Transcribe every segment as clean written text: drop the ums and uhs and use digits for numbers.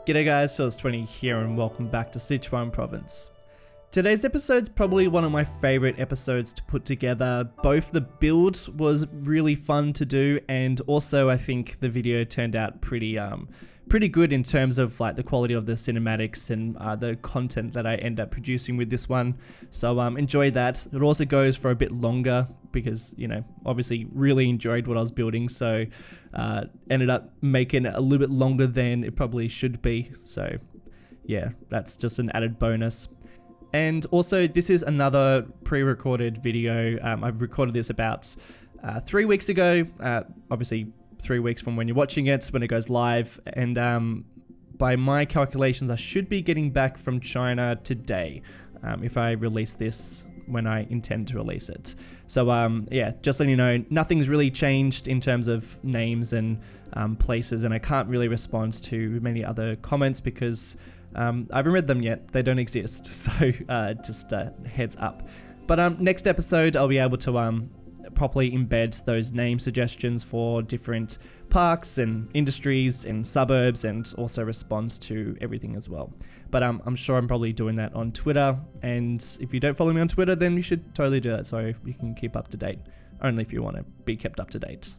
G'day guys, Chills20 here and welcome back to Sichuan Province. Today's episode's probably one of my favorite episodes to put together. Both the build was really fun to do, and also I think the video turned out pretty good in terms of like the quality of the cinematics and the content that I end up producing with this one. So enjoy that. It also goes for a bit longer because, you know, obviously really enjoyed what I was building, so ended up making it a little bit longer than it probably should be. So yeah, that's just an added bonus. And also, this is another pre-recorded video. I've recorded this about 3 weeks ago, obviously 3 weeks from when you're watching it, when it goes live. And by my calculations, I should be getting back from China today if I release this when I intend to release it. So yeah, just letting you know, nothing's really changed in terms of names and places, and I can't really respond to many other comments because I haven't read them yet. They don't exist, so just heads up. But next episode, I'll be able to properly embed those name suggestions for different parks and industries and suburbs, and also respond to everything as well. But I'm sure I'm probably doing that on Twitter, and if you don't follow me on Twitter, then you should totally do that so you can keep up to date, only if you want to be kept up to date.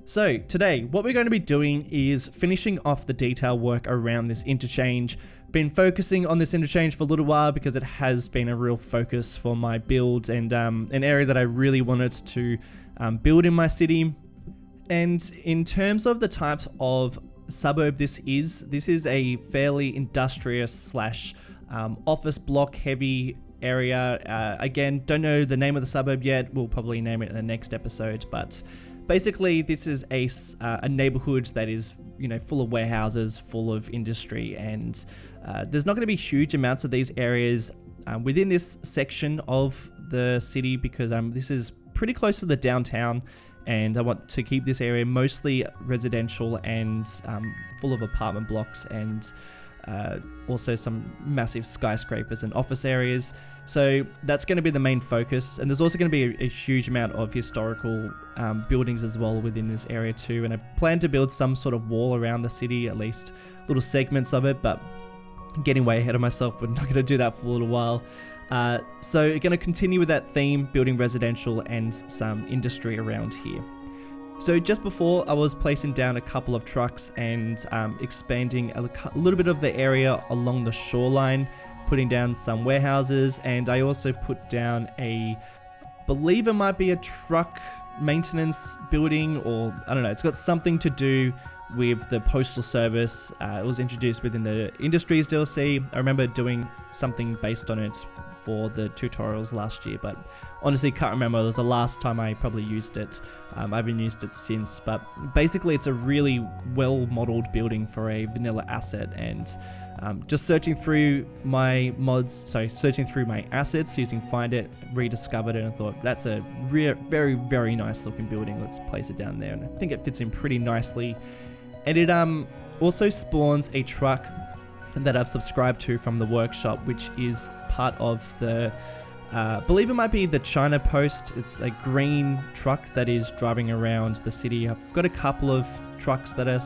So today, what we're going to be doing is finishing off the detail work around this interchange. Been focusing on this interchange for a little while because it has been a real focus for my build, and an area that I really wanted to build in my city. And in terms of the types of suburb this is a fairly industrious slash office block heavy area. Again, don't know the name of the suburb yet. We'll probably name it in the next episode, but basically, this is a neighborhood that is, you know, full of warehouses, full of industry, and there's not going to be huge amounts of these areas within this section of the city because this is pretty close to the downtown, and I want to keep this area mostly residential and full of apartment blocks and also some massive skyscrapers and office areas. So that's going to be the main focus, and there's also going to be a huge amount of historical buildings as well within this area too, and I plan to build some sort of wall around the city, at least little segments of it, but getting way ahead of myself. We're not going to do that for a little while. So we're going to continue with that theme, building residential and some industry around here. So just before, I was placing down a couple of trucks and expanding a little bit of the area along the shoreline, putting down some warehouses, and I also put down believe it might be a truck maintenance building, or I don't know, it's got something to do with the postal service. It was introduced within the Industries DLC. I remember doing something based on it for the tutorials last year, but honestly can't remember. It was the last time I probably used it. I haven't used it since, but basically it's a really well modeled building for a vanilla asset, and just searching through my assets using Find It, rediscovered it and thought that's a very, very nice looking building. Let's place it down there, and I think it fits in pretty nicely. And it also spawns a truck that I've subscribed to from the workshop, which is part of the, believe it might be the China Post. It's a green truck that is driving around the city. I've got a couple of trucks that are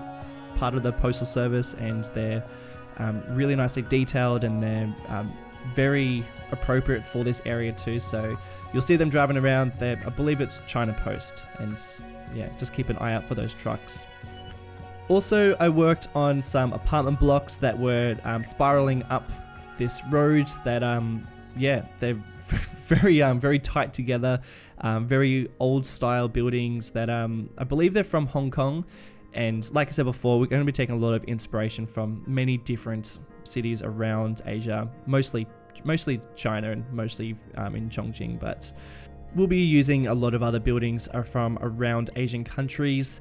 part of the postal service, and they're really nicely detailed, and they're very appropriate for this area too. So you'll see them driving around there. I believe it's China Post, and yeah, just keep an eye out for those trucks. Also, I worked on some apartment blocks that were spiraling up this road that, yeah, they're very tight together, very old style buildings that I believe they're from Hong Kong. And like I said before, we're going to be taking a lot of inspiration from many different cities around Asia, mostly China and mostly in Chongqing, but we'll be using a lot of other buildings from around Asian countries.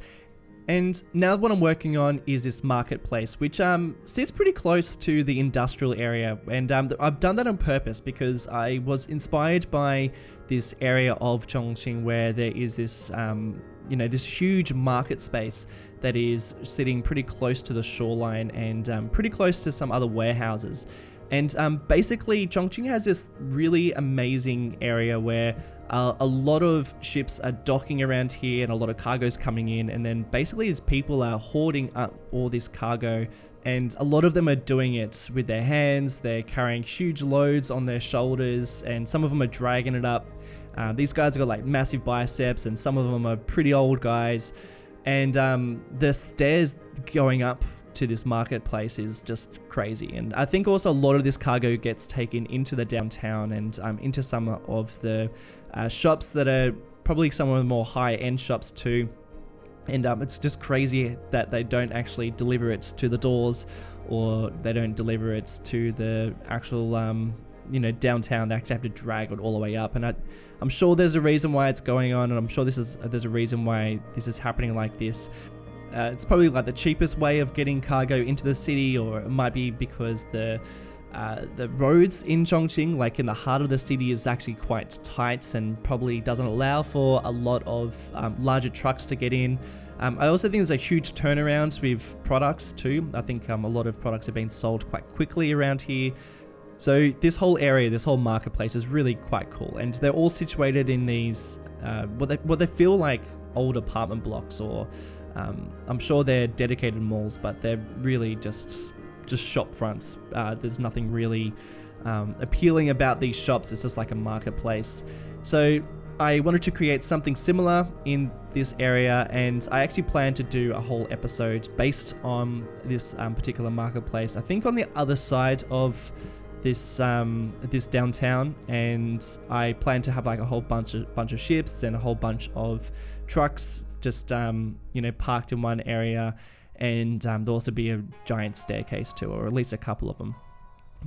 And now what I'm working on is this marketplace, which sits pretty close to the industrial area, and I've done that on purpose because I was inspired by this area of Chongqing where there is this, you know, this huge market space that is sitting pretty close to the shoreline and pretty close to some other warehouses. And basically Chongqing has this really amazing area where a lot of ships are docking around here and a lot of cargo's coming in, and then basically these people are hoarding up all this cargo, and a lot of them are doing it with their hands. They're carrying huge loads on their shoulders, and some of them are dragging it up. These guys have got like massive biceps, and some of them are pretty old guys, and the stairs going up to this marketplace is just crazy. And I think also a lot of this cargo gets taken into the downtown and into some of the shops that are probably some of the more high-end shops too. And it's just crazy that they don't actually deliver it to the doors, or they don't deliver it to the actual downtown. They actually have to drag it all the way up, and I'm sure there's a reason why it's going on, and I'm sure there's a reason why this is happening like this. It's probably like the cheapest way of getting cargo into the city, or it might be because the roads in Chongqing, like in the heart of the city, is actually quite tight and probably doesn't allow for a lot of larger trucks to get in. I also think there's a huge turnaround with products too. I think a lot of products are being sold quite quickly around here. So this whole area, this whole marketplace is really quite cool, and they're all situated in these what they feel like old apartment blocks, or I'm sure they're dedicated malls, but they're really just shop fronts. There's nothing really appealing about these shops. It's just like a marketplace. So I wanted to create something similar in this area, and I actually plan to do a whole episode based on this particular marketplace. I think on the other side of this downtown, and I plan to have like a whole bunch of ships and a whole bunch of trucks just parked in one area, and there'll also be a giant staircase too, or at least a couple of them.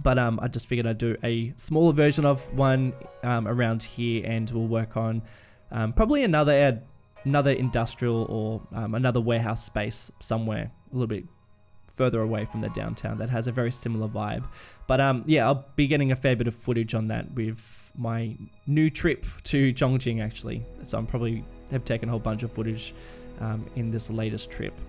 But I just figured I'd do a smaller version of one around here, and we'll work on probably another industrial or another warehouse space somewhere a little bit further away from the downtown that has a very similar vibe. But yeah, I'll be getting a fair bit of footage on that with my new trip to Chongqing actually. So I'm probably have taken a whole bunch of footage in this latest trip.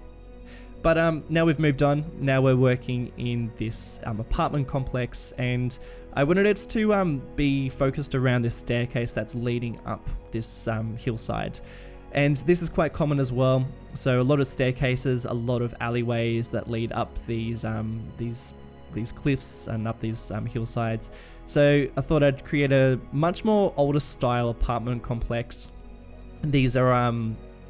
But now we've moved on. Now we're working in this apartment complex, and I wanted it to be focused around this staircase that's leading up this hillside. And this is quite common as well. So a lot of staircases, a lot of alleyways that lead up these cliffs and up these hillsides. So I thought I'd create a much more older style apartment complex. These are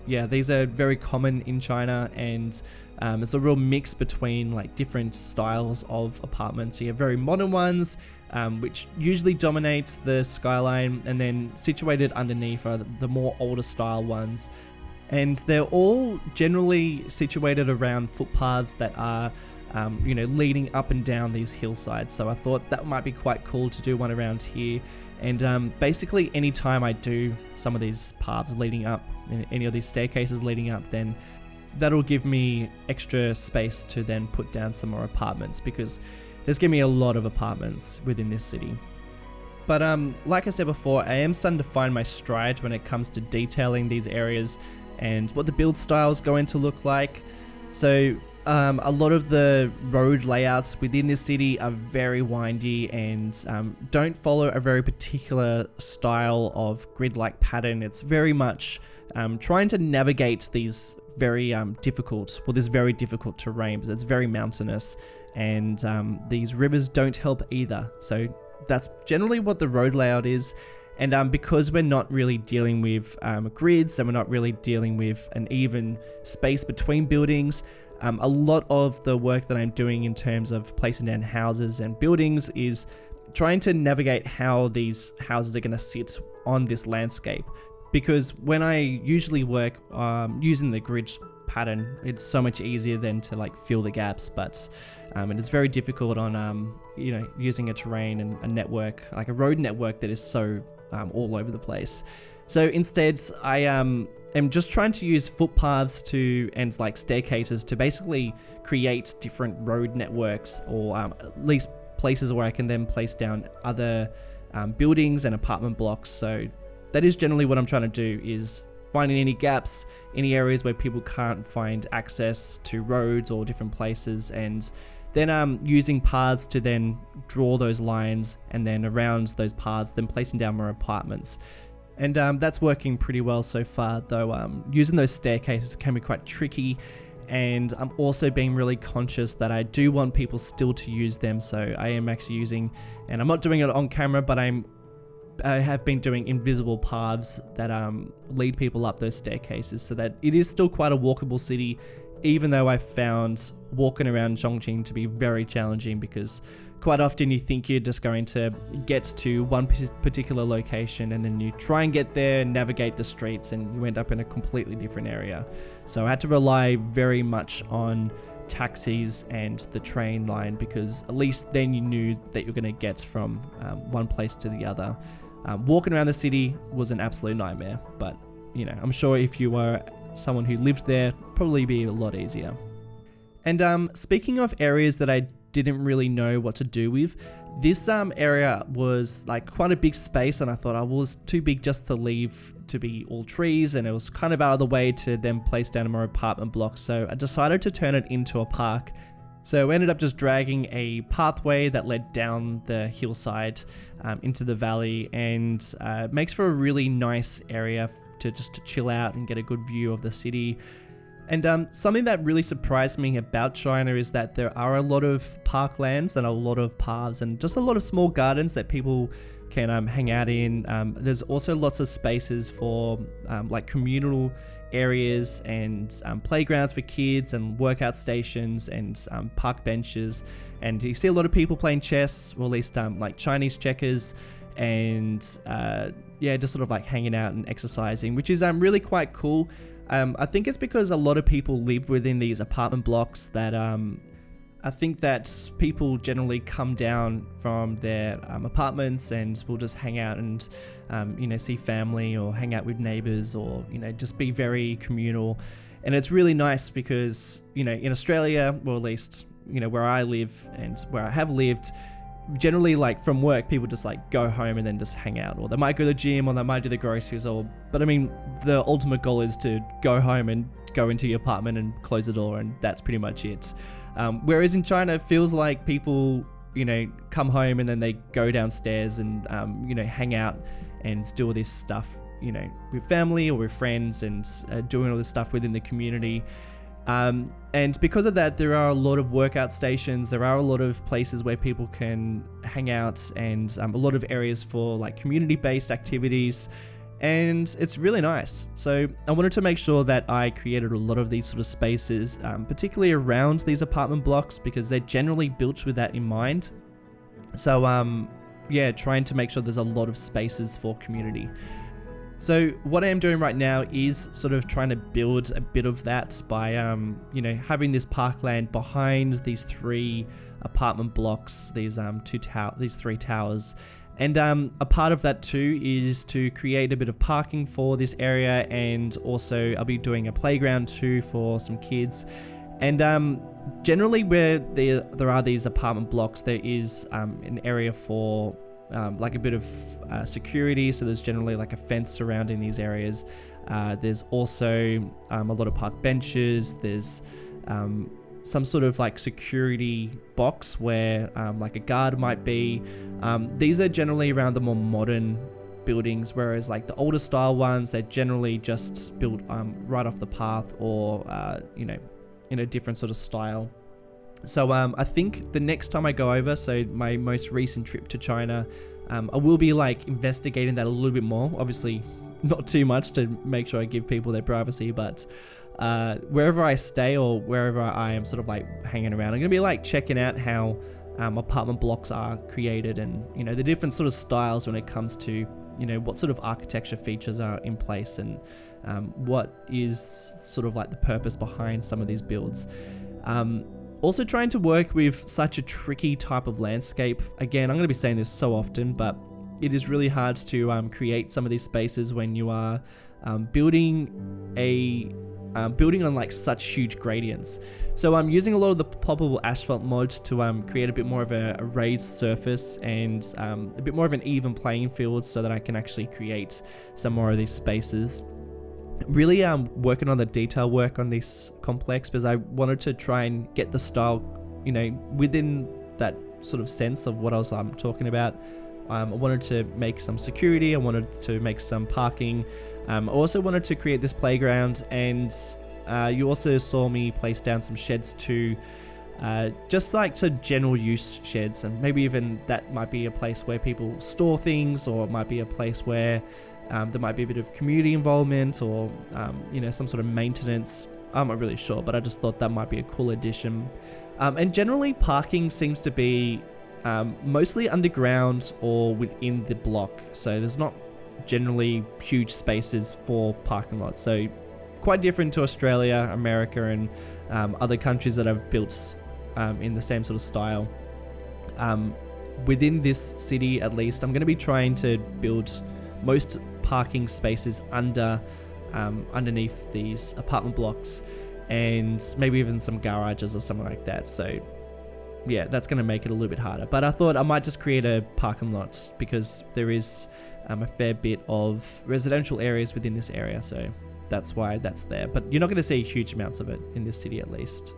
very common in China, and it's a real mix between like different styles of apartments. You have very modern ones, which usually dominate the skyline, and then situated underneath are the more older style ones. And they're all generally situated around footpaths that are leading up and down these hillsides. So I thought that might be quite cool to do one around here. And basically anytime I do some of these paths leading up, any of these staircases leading up, then that'll give me extra space to then put down some more apartments, because there's gonna be a lot of apartments within this city. But like I said before, I am starting to find my stride when it comes to detailing these areas and what the build style is going to look like. So a lot of the road layouts within this city are very windy and don't follow a very particular style of grid-like pattern. It's very much trying to navigate these very this very difficult terrain, because it's very mountainous, and these rivers don't help either. So that's generally what the road layout is. And because we're not really dealing with grids, and we're not really dealing with an even space between buildings, a lot of the work that I'm doing in terms of placing down houses and buildings is trying to navigate how these houses are going to sit on this landscape. Because when I usually work using the grid pattern, it's so much easier than to like fill the gaps, but and it's very difficult on using a terrain and a network, like a road network that is so all over the place. So instead, I am just trying to use footpaths and like staircases to basically create different road networks, or at least places where I can then place down other buildings and apartment blocks. So that is generally what I'm trying to do, is finding any gaps, any areas where people can't find access to roads or different places, and then using paths to then draw those lines, and then around those paths then placing down more apartments. And that's working pretty well so far, though using those staircases can be quite tricky, and I'm also being really conscious that I do want people still to use them. So I am actually using, and I'm not doing it on camera, but I have been doing invisible paths that lead people up those staircases, so that it is still quite a walkable city, even though I found walking around Chongqing to be very challenging, because quite often you think you're just going to get to one particular location, and then you try and get there, navigate the streets, and you end up in a completely different area. So I had to rely very much on taxis and the train line, because at least then you knew that you're going to get from one place to the other. Walking around the city was an absolute nightmare, but you know, I'm sure if you were someone who lives there, probably be a lot easier. And speaking of areas that I didn't really know what to do with, this area was like quite a big space, and I thought I was too big just to leave to be all trees, and it was kind of out of the way to then place down more apartment blocks, so I decided to turn it into a park. So we ended up just dragging a pathway that led down the hillside into the valley, and makes for a really nice area to chill out and get a good view of the city. And something that really surprised me about China is that there are a lot of parklands and a lot of paths and just a lot of small gardens that people can hang out in. There's also lots of spaces for like communal areas and playgrounds for kids and workout stations and park benches. And you see a lot of people playing chess, or at least like Chinese checkers, and yeah, just sort of like hanging out and exercising, which is really quite cool. I think it's because a lot of people live within these apartment blocks that I think that people generally come down from their apartments and will just hang out and you know, see family or hang out with neighbors, or you know, just be very communal. And it's really nice because, you know, in Australia, or at least, you know, where I live and where I have lived, generally like from work, people just like go home and then just hang out, or they might go to the gym, or they might do the groceries, but I mean, the ultimate goal is to go home and go into your apartment and close the door, and that's pretty much it. Whereas in China, it feels like people, you know, come home and then they go downstairs and you know, hang out and do all this stuff, you know, with family or with friends, and doing all this stuff within the community. And because of that, there are a lot of workout stations, there are a lot of places where people can hang out, and a lot of areas for like community-based activities, and it's really nice. So I wanted to make sure that I created a lot of these sort of spaces, particularly around these apartment blocks, because they're generally built with that in mind. So yeah, trying to make sure there's a lot of spaces for community. So what I am doing right now is sort of trying to build a bit of that by, you know, having this parkland behind these three apartment blocks, these three towers. And a part of that too is to create a bit of parking for this area, and also I'll be doing a playground too for some kids. And generally where there are these apartment blocks, there is an area for like a bit of security, so there's generally like a fence surrounding these areas. There's also a lot of park benches. There's some sort of like security box where like a guard might be. These are generally around the more modern buildings, whereas like the older style ones, they're generally just built right off the path, or you know, in a different sort of style. So I think the next time I go over, so my most recent trip to China, I will be like investigating that a little bit more. Obviously not too much to make sure I give people their privacy, but wherever I stay or wherever I am sort of like hanging around, I'm gonna be like checking out how apartment blocks are created, and you know, the different sort of styles when it comes to, you know, what sort of architecture features are in place, and what is sort of like the purpose behind some of these builds. Also trying to work with such a tricky type of landscape. Again, I'm going to be saying this so often, but it is really hard to create some of these spaces when you are building on like such huge gradients. So I'm using a lot of the ploppable asphalt mods to create a bit more of a raised surface and a bit more of an even playing field, so that I can actually create some more of these spaces. Really working on the detail work on this complex, because I wanted to try and get the style you know, within that sort of sense of what else I'm talking about, I wanted to make some security, I wanted to make some parking, I also wanted to create this playground, and you also saw me place down some sheds too, just like some general use sheds, and maybe even that might be a place where people store things, or it might be a place where there might be a bit of community involvement, or you know, some sort of maintenance. I'm not really sure, but I just thought that might be a cool addition. And generally parking seems to be mostly underground or within the block, so there's not generally huge spaces for parking lots. So quite different to Australia, America, and other countries that have built in the same sort of style. Within this city, at least, I'm going to be trying to build most parking spaces underneath these apartment blocks, and maybe even some garages or something like that. So yeah, that's going to make it a little bit harder, but I thought I might just create a parking lot because there is a fair bit of residential areas within this area, so that's why that's there. But you're not going to see huge amounts of it in this city, at least.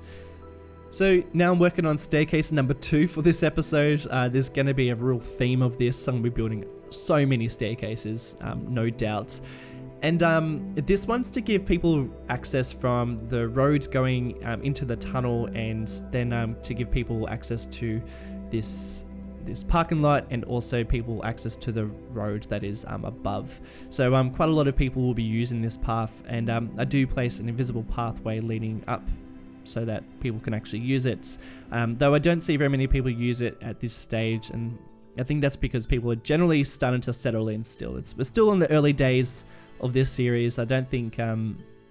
So now I'm working on staircase number 2 for this episode. There's going to be a real theme of this. I'm going to be building so many staircases, no doubt. And this one's to give people access from the road going into the tunnel, and then to give people access to this parking lot, and also people access to the road that is above. So quite a lot of people will be using this path, and I do place an invisible pathway leading up so that people can actually use it. Though I don't see very many people use it at this stage, and I think that's because people are generally starting to settle in still. We're still in the early days of this series. I don't think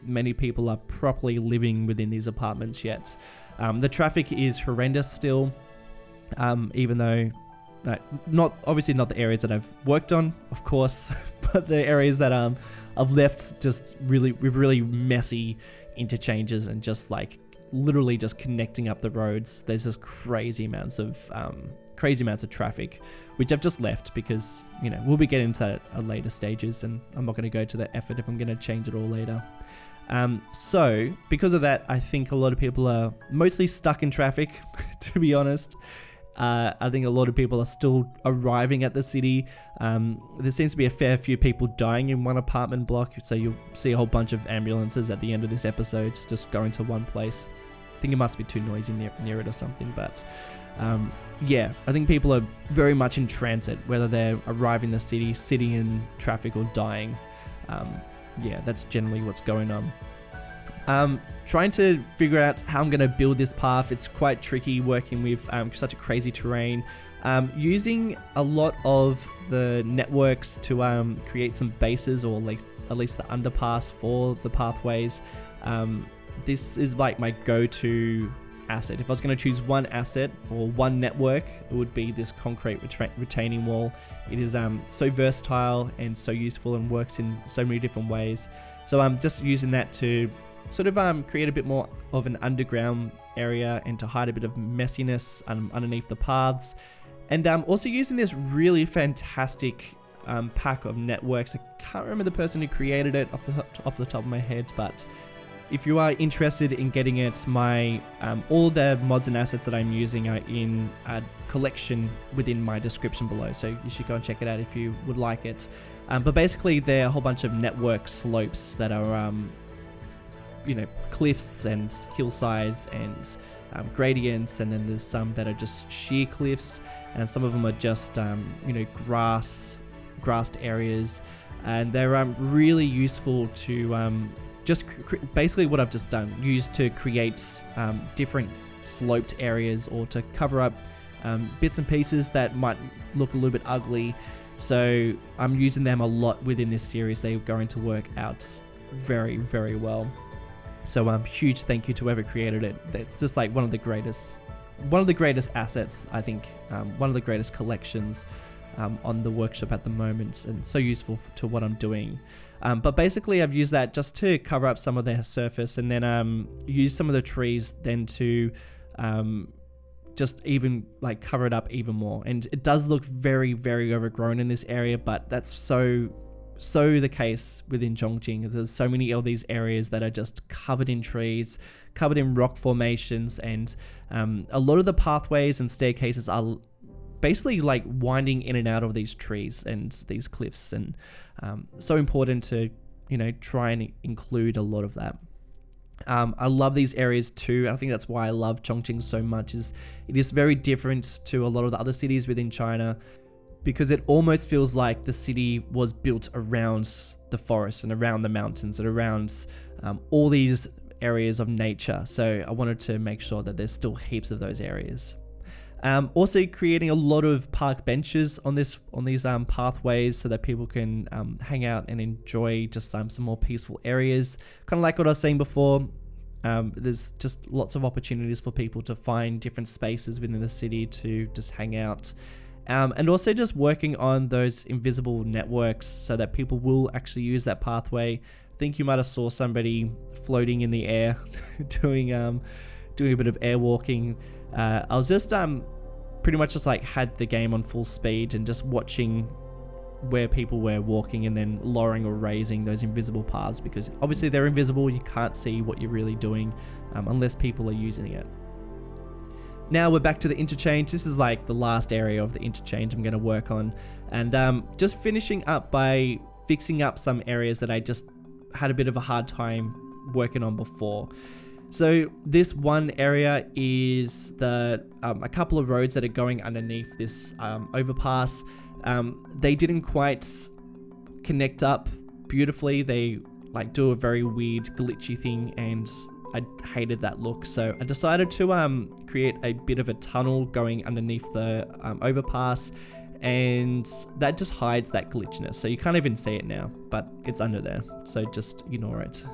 many people are properly living within these apartments yet. The traffic is horrendous still, even though obviously not the areas that I've worked on, of course, but the areas that I've left just with really messy interchanges, and just like literally just connecting up the roads. There's just crazy amounts of traffic, which I've just left because, you know, we'll be getting to that at later stages, and I'm not going to go to that effort if I'm going to change it all later. So because of that, I think a lot of people are mostly stuck in traffic, to be honest. I think a lot of people are still arriving at the city. There seems to be a fair few people dying in one apartment block, so you'll see a whole bunch of ambulances at the end of this episode just going to one place. I think it must be too noisy near it or something, but yeah, I think people are very much in transit, whether they're arriving in the city, sitting in traffic, or dying. Yeah, that's generally what's going on. Trying to figure out how I'm going to build this path. It's quite tricky working with such a crazy terrain. Using a lot of the networks to create some bases, or like at least the underpass for the pathways. This is like my go-to asset. If I was going to choose one asset or one network, it would be this concrete retaining wall. It is so versatile and so useful, and works in so many different ways. So I'm just using that to sort of create a bit more of an underground area, and to hide a bit of messiness underneath the paths. And also using this really fantastic pack of networks. I can't remember the person who created it off the top of my head, but if you are interested in getting it, my all the mods and assets that I'm using are in a collection within my description below, so you should go and check it out if you would like it. But basically, there are a whole bunch of network slopes that are you know, cliffs and hillsides and gradients, and then there's some that are just sheer cliffs, and some of them are just you know, grassed areas, and they're really useful to basically what I've just done, used to create different sloped areas, or to cover up bits and pieces that might look a little bit ugly. So I'm using them a lot within this series. They're going to work out very, very well. So huge thank you to whoever created it. It's just like one of the greatest assets, I think, one of the greatest collections on the workshop at the moment, and so useful to what I'm doing. But basically I've used that just to cover up some of their surface, and then use some of the trees then to just even like cover it up even more. And it does look very, very overgrown in this area, but that's so so the case within Chongqing. There's so many of these areas that are just covered in trees, covered in rock formations, and a lot of the pathways and staircases are basically like winding in and out of these trees and these cliffs, and so important to, you know, try and include a lot of that. I love these areas too. I think that's why I love Chongqing so much, is it is very different to a lot of the other cities within China, because it almost feels like the city was built around the forest and around the mountains and around all these areas of nature. So I wanted to make sure that there's still heaps of those areas. Also creating a lot of park benches on these pathways so that people can hang out and enjoy just some more peaceful areas. Kind of like what I was saying before, there's just lots of opportunities for people to find different spaces within the city to just hang out. And also just working on those invisible networks so that people will actually use that pathway. I think you might have saw somebody floating in the air doing a bit of air walking. I was just pretty much just like had the game on full speed and just watching where people were walking and then lowering or raising those invisible paths, because obviously they're invisible, you can't see what you're really doing unless people are using it. Now we're back to the interchange. This is like the last area of the interchange I'm going to work on, and just finishing up by fixing up some areas that I just had a bit of a hard time working on before. So this one area is a couple of roads that are going underneath this overpass. They didn't quite connect up beautifully. They like do a very weird glitchy thing, and I hated that look. So I decided to create a bit of a tunnel going underneath the overpass, and that just hides that glitchiness. So you can't even see it now, but it's under there. So just ignore it.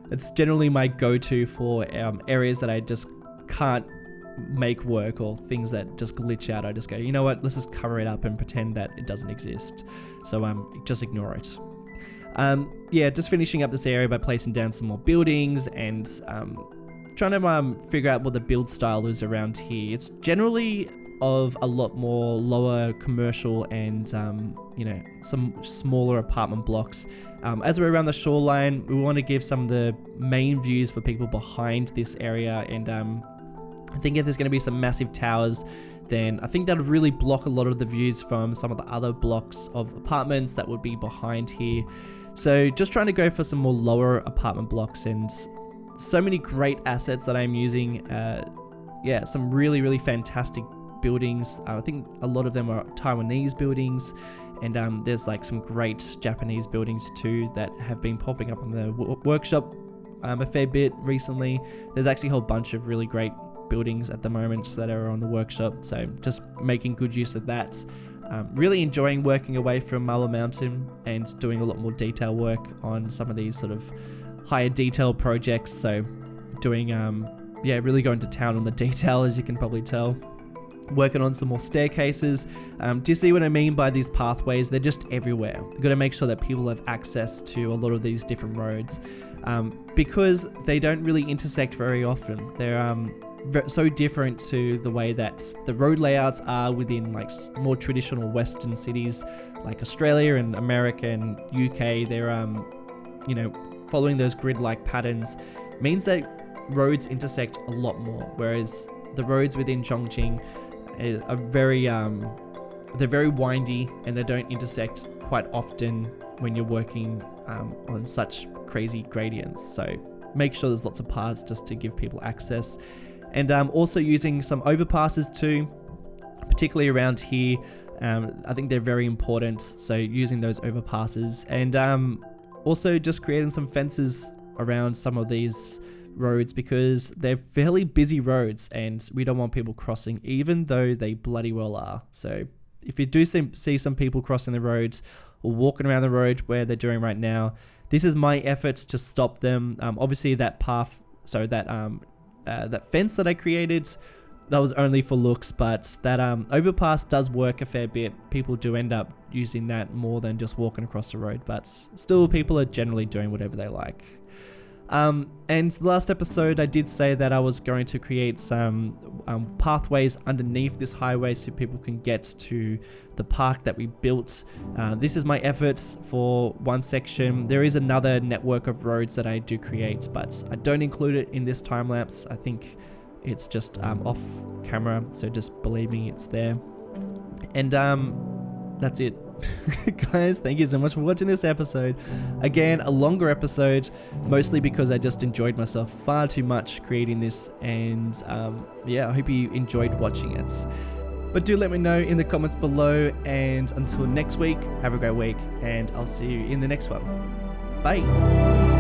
It's generally my go-to for areas that I just can't make work, or things that just glitch out. I just go, you know what, let's just cover it up and pretend that it doesn't exist. So just ignore it. Yeah, just finishing up this area by placing down some more buildings and trying to figure out what the build style is around here. It's generally of a lot more lower commercial and you know, some smaller apartment blocks. As we're around the shoreline, we want to give some of the main views for people behind this area, and I think if there's going to be some massive towers, then I think that would really block a lot of the views from some of the other blocks of apartments that would be behind here. So just trying to go for some more lower apartment blocks, and so many great assets that I'm using. Yeah, some really fantastic buildings. I think a lot of them are Taiwanese buildings, and there's like some great Japanese buildings too that have been popping up on the workshop a fair bit recently. There's actually a whole bunch of really great buildings at the moment that are on the workshop, so just making good use of that. Really enjoying working away from Marble Mountain and doing a lot more detail work on some of these sort of higher detail projects. So doing yeah, really going to town on the detail, as you can probably tell. Working on some more staircases. Do you see what I mean by these pathways? They're just everywhere. You've got to make sure that people have access to a lot of these different roads, because they don't really intersect very often. They're so different to the way that the road layouts are within like more traditional Western cities like Australia and America and UK. They're you know, following those grid-like patterns means that roads intersect a lot more, whereas the roads within Chongqing are very they're very windy, and they don't intersect quite often when you're working on such crazy gradients. So make sure there's lots of paths just to give people access. And also using some overpasses too, particularly around here. I think they're very important, so using those overpasses, and also just creating some fences around some of these roads, because they're fairly busy roads and we don't want people crossing, even though they bloody well are. So if you do see some people crossing the roads or walking around the road where they're doing right now, this is my efforts to stop them. Obviously that path, so that fence that I created, that was only for looks, but that overpass does work a fair bit. People do end up using that more than just walking across the road, but still people are generally doing whatever they like. And the last episode I did say that I was going to create some pathways underneath this highway so people can get to the park that we built. This is my efforts for one section. There is another network of roads that I do create, but I don't include it in this time lapse. I think it's just off camera, so just believe me, it's there. And that's it. Guys, thank you so much for watching this episode. Again, a longer episode, mostly because I just enjoyed myself far too much creating this, and yeah, I hope you enjoyed watching it. But do let me know in the comments below, and until next week, have a great week, and I'll see you in the next one. Bye!